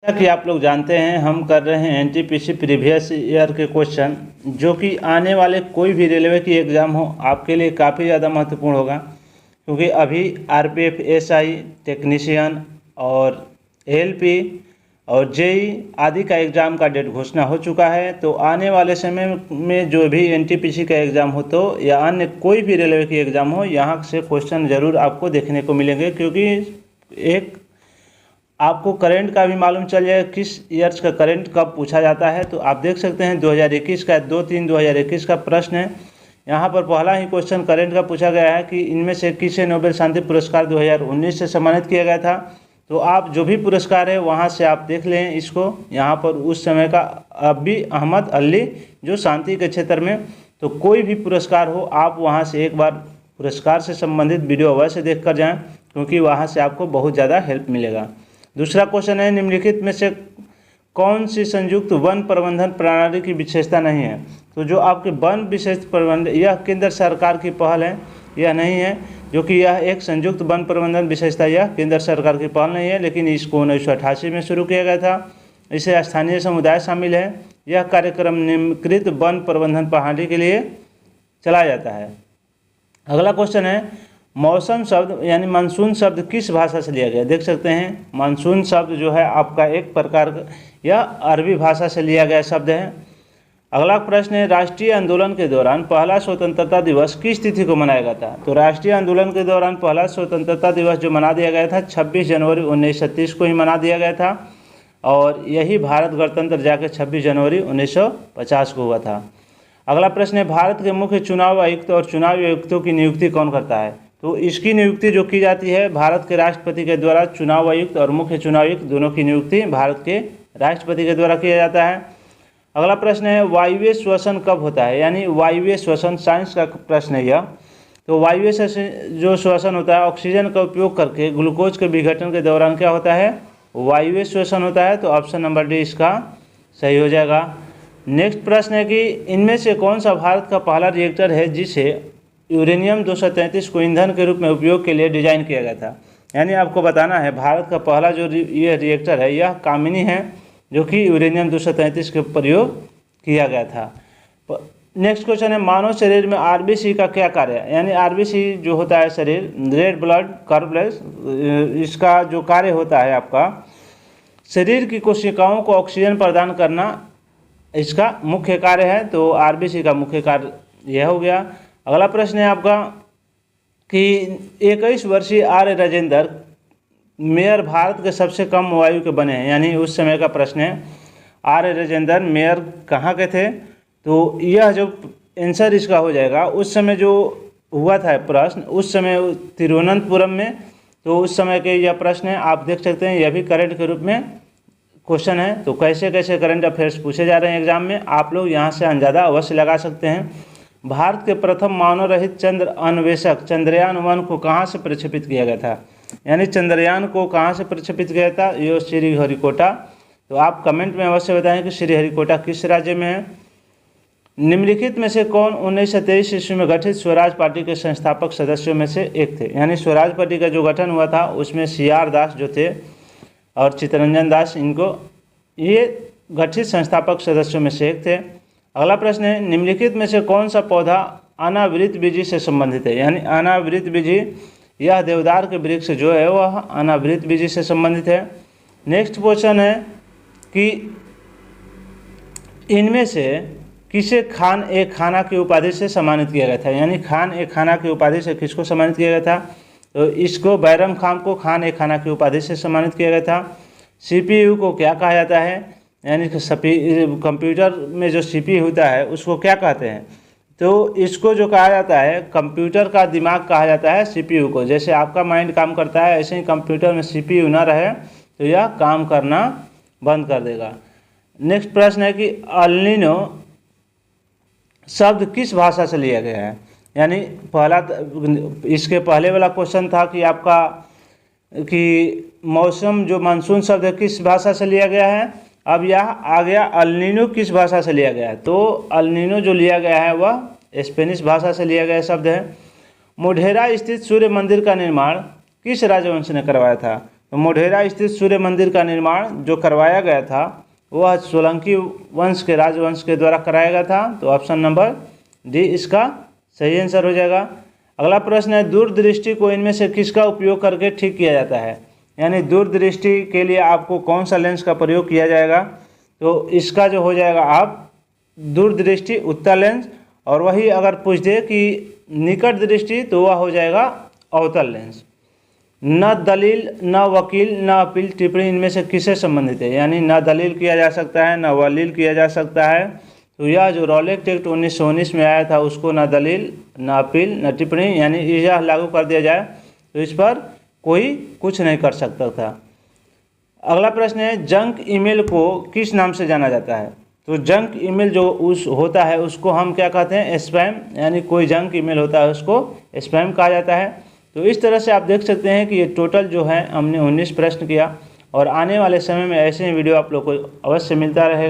जैसा कि आप लोग जानते हैं, हम कर रहे हैं एनटीपीसी प्रीवियस ईयर के क्वेश्चन, जो कि आने वाले कोई भी रेलवे की एग्ज़ाम हो आपके लिए काफ़ी ज़्यादा महत्वपूर्ण होगा। क्योंकि अभी आरपीएफ, एसआई, टेक्नीशियन और एएलपी और जेई आदि का एग्ज़ाम का डेट घोषणा हो चुका है। तो आने वाले समय में जो भी एनटीपीसी का एग्ज़ाम हो तो या अन्य कोई भी रेलवे की एग्ज़ाम हो, यहाँ से क्वेश्चन ज़रूर आपको देखने को मिलेंगे। क्योंकि एक आपको करंट का भी मालूम चल जाएगा, किस ईयर्स का करंट कब पूछा जाता है। तो आप देख सकते हैं 2021 का 2/3/2021 का प्रश्न है। यहाँ पर पहला ही क्वेश्चन करंट का पूछा गया है कि इनमें से किसे नोबेल शांति पुरस्कार 2019 से सम्मानित किया गया था। तो आप जो भी पुरस्कार है वहाँ से आप देख लें इसको। यहाँ पर उस समय का अभी अहमद अली जो शांति के क्षेत्र में, तो कोई भी पुरस्कार हो आप वहाँ से एक बार पुरस्कार से संबंधित वीडियो अवश्य देख कर जाएँ, क्योंकि वहाँ से आपको बहुत ज़्यादा हेल्प मिलेगा। दूसरा क्वेश्चन है, निम्नलिखित में से कौन सी संयुक्त वन प्रबंधन प्रणाली की विशेषता नहीं है। तो जो आपके वन विशेष प्रबंधन, यह केंद्र सरकार की पहल है, यह नहीं है। जो कि यह एक संयुक्त वन प्रबंधन विशेषता यह केंद्र सरकार की पहल नहीं है, लेकिन इसको 1988 में शुरू किया गया था। इसे स्थानीय समुदाय शामिल है। यह कार्यक्रम निम्नलिखित वन प्रबंधन प्रणाली के लिए चलाया जाता है। अगला क्वेश्चन है, मौसम शब्द यानी मानसून शब्द किस भाषा से लिया गया। देख सकते हैं मानसून शब्द जो है आपका एक प्रकार का यह अरबी भाषा से लिया गया शब्द है। अगला प्रश्न है, राष्ट्रीय आंदोलन के दौरान पहला स्वतंत्रता दिवस किस तिथि को मनाया गया था। तो राष्ट्रीय आंदोलन के दौरान पहला स्वतंत्रता दिवस जो मना दिया गया था 26 जनवरी 1936 को ही मना दिया गया था, और यही भारत गणतंत्र जाके 26 जनवरी 1950 को हुआ था। अगला प्रश्न है, भारत के मुख्य चुनाव आयुक्त और चुनाव आयुक्तों की नियुक्ति कौन करता है। तो इसकी नियुक्ति जो की जाती है भारत के राष्ट्रपति के द्वारा। चुनाव आयुक्त और मुख्य चुनाव आयुक्त दोनों की नियुक्ति भारत के राष्ट्रपति के द्वारा किया जाता है। अगला प्रश्न है, वायवीय श्वसन कब होता है, यानी वायवीय श्वसन साइंस का प्रश्न है यह। तो वायवीय जो श्वसन होता है ऑक्सीजन का उपयोग करके ग्लूकोज के विघटन के दौरान क्या होता है, वायवीय श्वसन होता है। तो ऑप्शन नंबर डी इसका सही हो जाएगा। नेक्स्ट प्रश्न है कि इनमें से कौन सा भारत का पहला रिएक्टर है जिसे यूरेनियम 233 को ईंधन के रूप में उपयोग के लिए डिजाइन किया गया था। यानी आपको बताना है भारत का पहला जो ये रिएक्टर है यह कामिनी है, जो कि यूरेनियम 233 के प्रयोग किया गया था। नेक्स्ट क्वेश्चन है, मानव शरीर में आरबीसी का क्या कार्य है। यानी आरबीसी जो होता है शरीर रेड ब्लड कॉर्पलेस, इसका जो कार्य होता है आपका शरीर की कोशिकाओं को ऑक्सीजन प्रदान करना इसका मुख्य कार्य है। तो आरबीसी का मुख्य कार्य यह हो गया। अगला प्रश्न है आपका कि 21 वर्षीय आर्य राजेंद्र मेयर भारत के सबसे कम आयु के बने हैं। यानी उस समय का प्रश्न है, आर्य राजेंद्र मेयर कहाँ के थे। तो यह जो आंसर इसका हो जाएगा, उस समय जो हुआ था प्रश्न, उस समय तिरुवनंतपुरम में। तो उस समय के यह प्रश्न है, आप देख सकते हैं यह भी करंट के रूप में क्वेश्चन है। तो कैसे कैसे करंट अफेयर्स पूछे जा रहे हैं एग्जाम में, आप लोग यहाँ से अंदाजा अवश्य लगा सकते हैं। भारत के प्रथम मानव रहित चंद्र अन्वेषक चंद्रयान 1 को कहाँ से प्रक्षेपित किया गया था। यानी चंद्रयान को कहाँ से प्रक्षेपित किया था, ये श्रीहरिकोटा। तो आप कमेंट में अवश्य बताएं कि श्रीहरिकोटा किस राज्य में है। निम्नलिखित में से कौन 1923 ईस्वी में गठित स्वराज पार्टी के संस्थापक सदस्यों में से एक थे। यानी स्वराज पार्टी का जो गठन हुआ था उसमें CR दास जो थे और चित्तरंजन दास, इनको ये गठित संस्थापक सदस्यों में से एक थे। अगला प्रश्न है, निम्नलिखित में से कौन सा पौधा अनावृत बीजी से संबंधित है। यानी अनावृत बीजी, यह देवदार के वृक्ष जो है वह अनावृत बीजी से संबंधित है। नेक्स्ट क्वेश्चन है कि इनमें से किसे खान ए खाना की उपाधि से सम्मानित किया गया था। यानी खान ए खाना की उपाधि से किसको सम्मानित किया गया था। तो इसको बैरम खान को खान ए खाना की उपाधि से सम्मानित किया गया था। CPU को क्या कहा जाता है, यानी कंप्यूटर में जो CPU होता है उसको क्या कहते हैं। तो इसको जो कहा जाता है कंप्यूटर का दिमाग कहा जाता है CPU को। जैसे आपका माइंड काम करता है ऐसे ही कंप्यूटर में CPU ना रहे तो यह काम करना बंद कर देगा। नेक्स्ट प्रश्न है कि अल्निनो शब्द किस भाषा से लिया गया है। यानी पहला, इसके पहले वाला क्वेश्चन था कि आपका कि मौसम जो मानसून शब्द है किस भाषा से लिया गया है। अब यह आ गया अल्निनो किस भाषा से लिया गया है। तो अल्निनो जो लिया गया है वह स्पेनिश भाषा से लिया गया शब्द है। मोढेरा स्थित सूर्य मंदिर का निर्माण किस राजवंश ने करवाया था। तो मोढेरा स्थित सूर्य मंदिर का निर्माण जो करवाया गया था वह सोलंकी वंश के राजवंश के द्वारा कराया गया था। तो ऑप्शन नंबर डी इसका सही आंसर हो जाएगा। अगला प्रश्न है, दूरदृष्टि को इनमें से किसका उपयोग करके ठीक किया जाता है? यानी दूरदृष्टि के लिए आपको कौन सा लेंस का प्रयोग किया जाएगा? तो इसका जो हो जाएगा आप दूरदृष्टि उत्तल लेंस, और वही अगर पूछ दे कि निकट दृष्टि तो वह हो जाएगा अवतल लेंस। न दलील, न वकील, न अपील टिप्पणी इनमें से किससे संबंधित है? यानी न दलील किया जा सकता है, न वलील किया जा सकता है। तो यह जो रॉलेट एक्ट 1919 में आया था उसको न दलील, न अपील, न टिप्पणी यानी यह लागू कर दिया जाए तो इस पर कोई कुछ नहीं कर सकता था। अगला प्रश्न है, जंक ईमेल को किस नाम से जाना जाता है? तो जंक ईमेल जो उस होता है उसको हम क्या कहते हैं? स्पैम। यानी कोई जंक ईमेल होता है उसको स्पैम कहा जाता है। तो इस तरह से आप देख सकते हैं कि ये टोटल जो है हमने 19 प्रश्न किया, और आने वाले समय में ऐसे ही वीडियो आप लोग को अवश्य मिलता रहेगा।